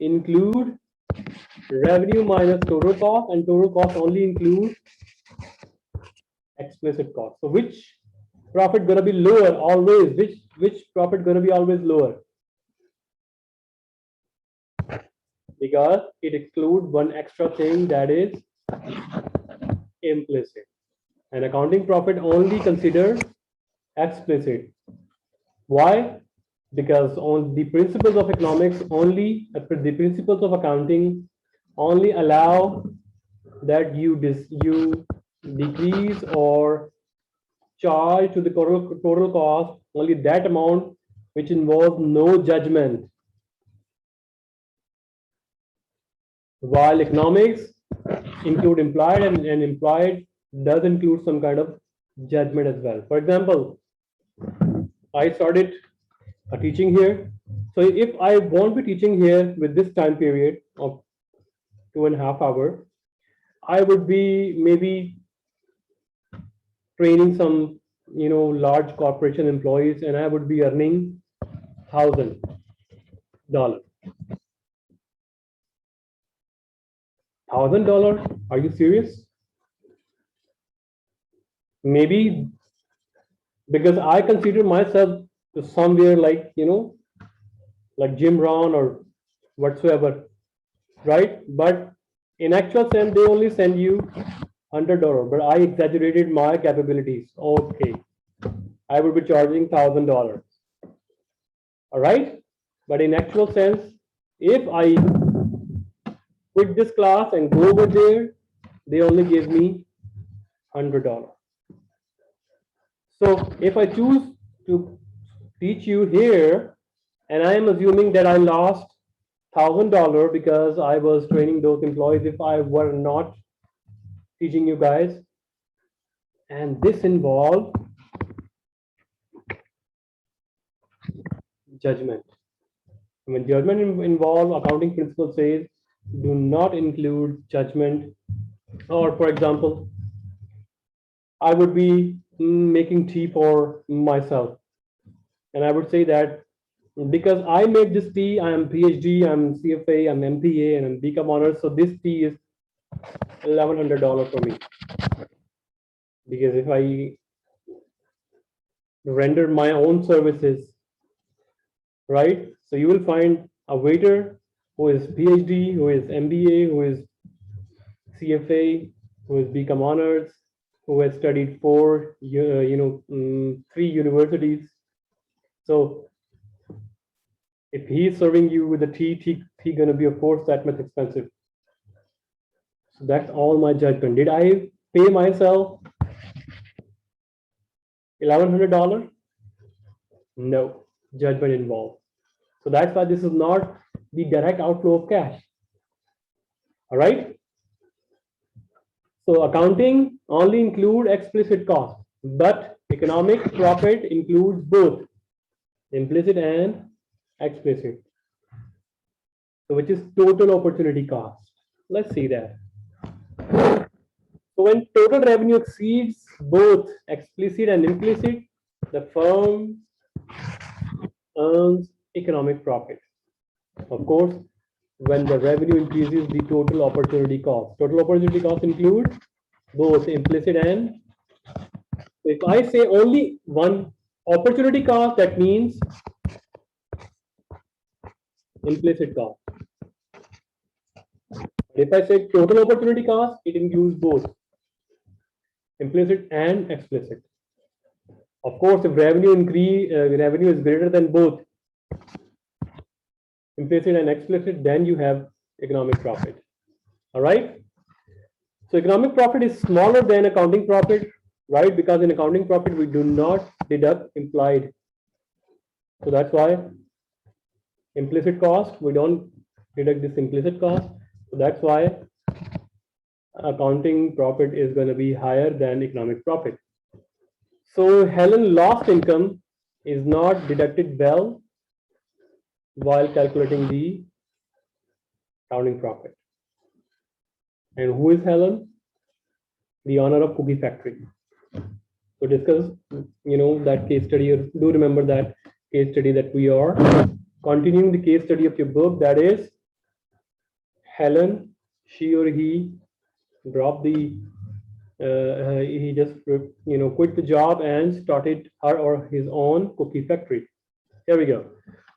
include revenue minus total cost, and total cost only includes explicit cost. So which profit gonna be lower always? Which profit gonna be always lower? Because it excludes one extra thing, that is implicit. And accounting profit only considers explicit. Why? Because on the principles of economics only, the principles of accounting only allow that you decrease or charge to the total cost only that amount which involves no judgment. While economics include implied, and implied does include some kind of judgment as well. For example, I started teaching here. So if I won't be teaching here with this time period of 2.5 hours, I would be maybe training some large corporation employees, and I would be earning $1,000. $1,000? Are you serious? Maybe because I consider myself somewhere like like Jim Brown or whatsoever, right? But in actual sense, they only send you $100, but I exaggerated my capabilities. Okay, I would be charging $1,000. All right, but in actual sense, if I quit this class and go over there, they only give me $100. So if I choose to teach you here, and I am assuming that I lost $1,000 because I was training those employees if I were not teaching you guys, and this involved judgment. When judgment involved, accounting principle says do not include judgment. Or for example, I would be making tea for myself, and I would say that because I made this tea, I am PhD, I'm CFA, I'm MPA, and I'm BCom honors, so this tea is $1,100 for me. Because if I render my own services, right? So you will find a waiter who is PhD, who is MBA, who is CFA, who is BCom honors, who has studied 3 universities. So if he is serving you with a tea gonna be, of course, that much expensive. So that's all my judgment. Did I pay myself $1,100? No, judgment involved. So that's why this is not the direct outflow of cash. All right. So accounting only include explicit cost, but economic profit includes both implicit and explicit. So which is total opportunity cost. Let's see that. So when total revenue exceeds both explicit and implicit, the firm earns economic profit. Of course, when the revenue increases the total opportunity cost. Total opportunity cost includes both implicit and, if I say only one opportunity cost, that means implicit cost. If I say total opportunity cost, it includes both implicit and explicit. Of course, if revenue is greater than both implicit and explicit, then you have economic profit. All right. So economic profit is smaller than accounting profit, right? Because in accounting profit, we do not deduct implied. So that's why implicit cost, we don't deduct this implicit cost. So that's why accounting profit is going to be higher than economic profit. So Helen lost income is not deducted well while calculating the accounting profit. And who is Helen? The owner of Cookie Factory. So discuss, that case study. Do remember that case study that we are continuing the case study of your book, that is Helen, she or he dropped the he just quit the job and started her or his own cookie factory. Here we go.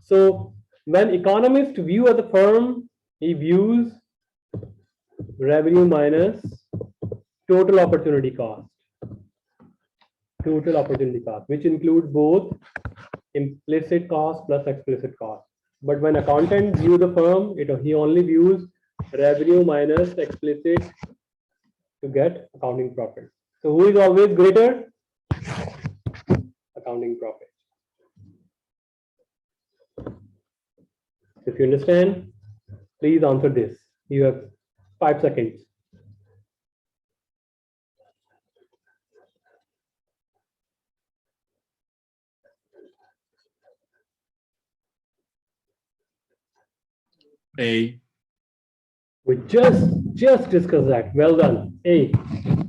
So when economists view as a firm, he views revenue minus total opportunity cost. Total opportunity cost, which includes both implicit cost plus explicit cost. But when accountant view the firm, he only views revenue minus explicit to get accounting profit. So who is always greater? Accounting profit. If you understand, please answer this. You have 5 seconds. A. We just discussed that. Well done. A.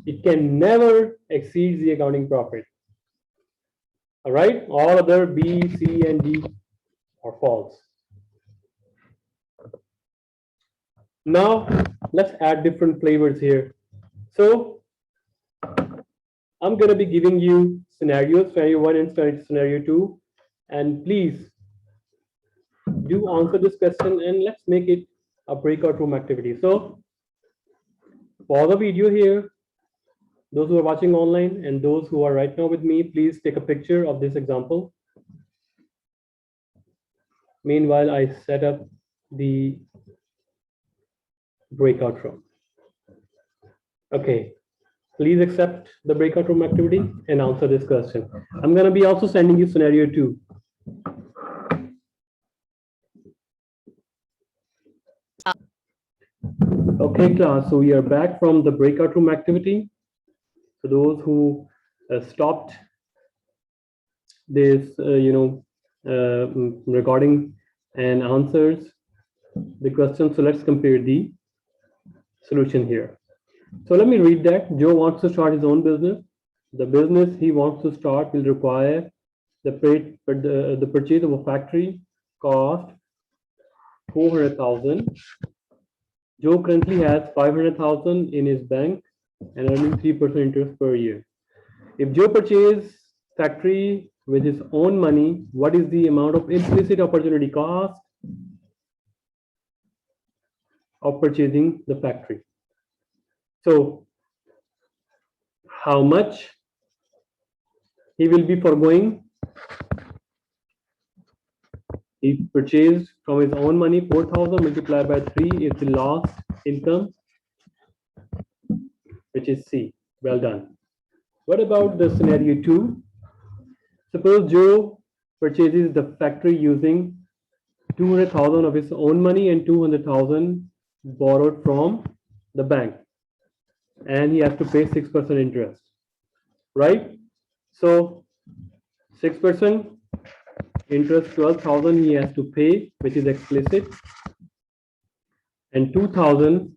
It can never exceed the accounting profit. All right. All other B, C, and D are false. Now let's add different flavors here. So I'm going to be giving you scenarios, scenario 1 and scenario 2, and please do answer this question and let's make it a breakout room activity. So pause the video here. Those who are watching online and those who are right now with me, please take a picture of this example. Meanwhile, I set up the breakout room. Okay, please accept the breakout room activity and answer this question. I'm going to be also sending you scenario 2. Okay, class, so we are back from the breakout room activity. So those who stopped this, recording and answers the question. So let's compare the solution here. So let me read that. Joe wants to start his own business. The business he wants to start will require the purchase of a factory cost 400,000. Joe currently has 500,000 in his bank and earning 3% interest per year. If Joe purchases factory with his own money, what is the amount of implicit opportunity cost of purchasing the factory? So how much he will be foregoing? He purchased from his own money 4,000 multiplied by 3 is the lost income, which is C. Well done. What about the scenario 2? Suppose Joe purchases the factory using 200,000 of his own money and 200,000 borrowed from the bank, and he has to pay 6% interest, right? So 6% interest, 12,000 he has to pay, which is explicit, and 2,000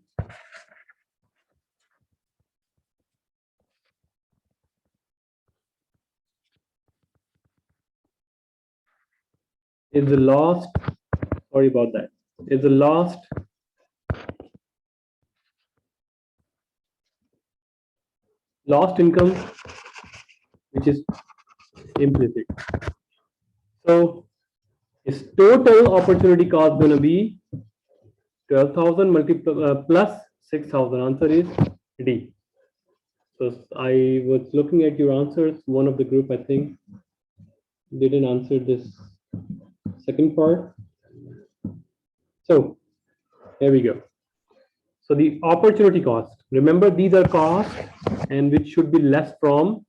is the lost, sorry about that, is the lost income, which is implicit. So his total opportunity cost going to be 12,000 plus 6,000. Answer is D. So I was looking at your answers. One of the group, I think, didn't answer this second part. So here we go. So the opportunity cost, remember these are costs and which should be less from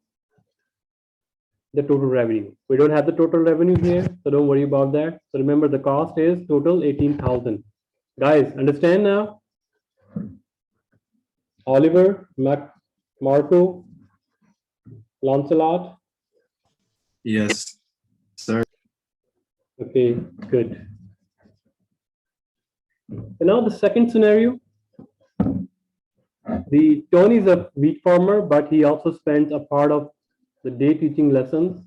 the total revenue. We don't have the total revenue here, so don't worry about that. So remember the cost is total 18,000. Guys, understand now? Oliver, Marco, Lancelot? Yes, sir. Okay, good. And now the second scenario. The Tony is a wheat farmer, but he also spends a part of the day teaching lessons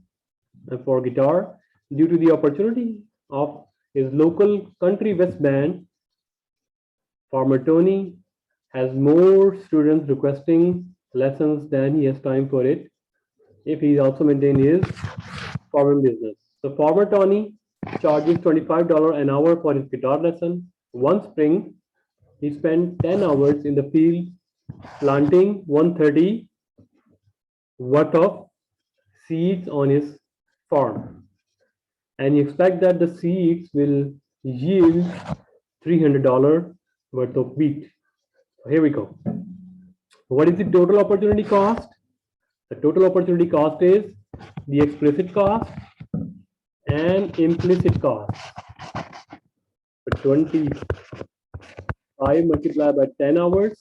for guitar. Due to the opportunity of his local country west band, Farmer Tony has more students requesting lessons than he has time for it if he also maintain his farming business. So Farmer Tony charges $25 an hour for his guitar lesson. One spring, he spent 10 hours in the field planting 130 worth of seeds on his farm. And you expect that the seeds will yield $300 worth of wheat. Here we go. What is the total opportunity cost? The total opportunity cost is the explicit cost and implicit cost. So 25 multiplied by 10 hours,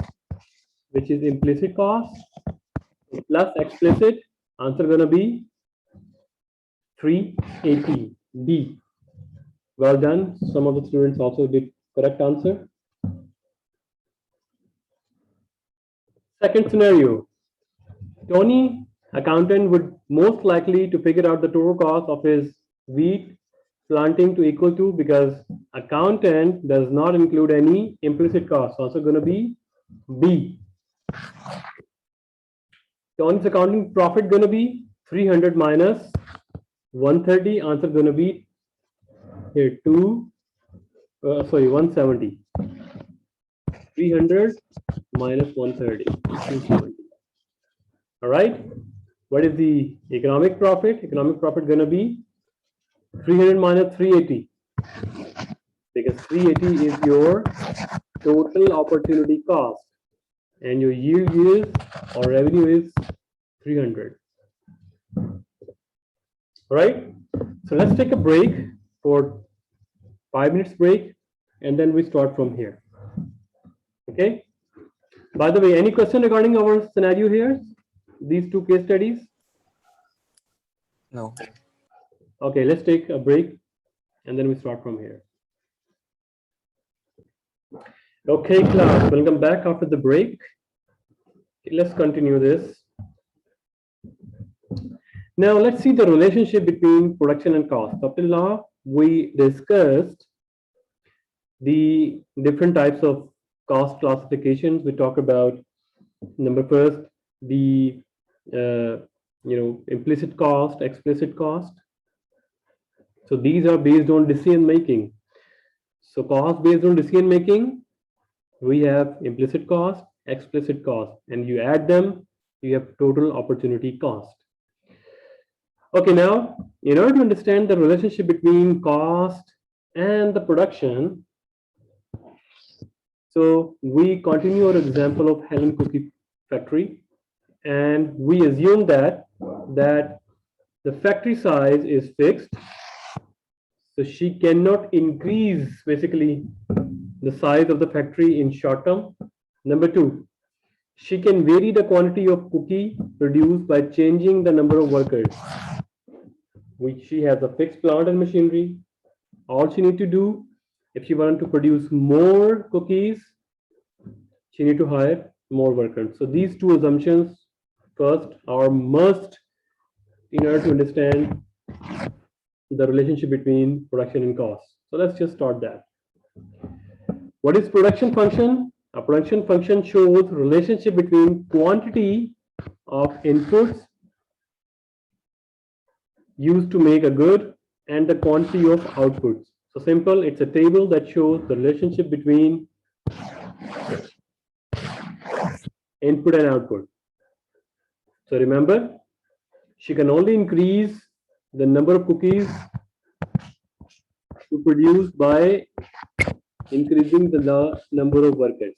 which is implicit cost, plus explicit, answer gonna be 380 D. Well done. Some of the students also did correct answer. Second scenario, Tony, accountant, would most likely to figure out the total cost of his wheat planting to equal to, because accountant does not include any implicit cost. Also going to be B. Tony's accounting profit going to be 300 minus 130. Answer going to be here 170. 300 minus 130. 270. All right. What is the economic profit? Economic profit going to be 300 minus 380, because 380 is your total opportunity cost and your yield is, or revenue is, 300. All right. So let's take a break for 5 minutes break and then we start from here. Okay. By the way, any question regarding our scenario here? These two case studies? No. Okay, let's take a break and then we start from here. Okay, class, welcome back after the break. Okay, let's continue this. Now let's see the relationship between production and cost. Up till now, we discussed the different types of cost classifications. We talked about number first, the implicit cost, explicit cost. So these are based on decision making. So cost based on decision making, we have implicit cost, explicit cost, and you add them, you have total opportunity cost. Okay, now in order to understand the relationship between cost and the production, so we continue our example of Helen Cookie Factory, and we assume that the factory size is fixed. So she cannot increase basically the size of the factory in short term. Number two, she can vary the quantity of cookie produced by changing the number of workers. She has a fixed plant and machinery. All she needs to do, if she wants to produce more cookies, she needs to hire more workers. So these two assumptions first are must in order to understand the relationship between production and cost. So let's just start that. What is production function? A production function shows relationship between quantity of inputs used to make a good and the quantity of outputs. So simple, it's a table that shows the relationship between input and output. So remember, she can only increase the number of cookies to produce by increasing the number of workers.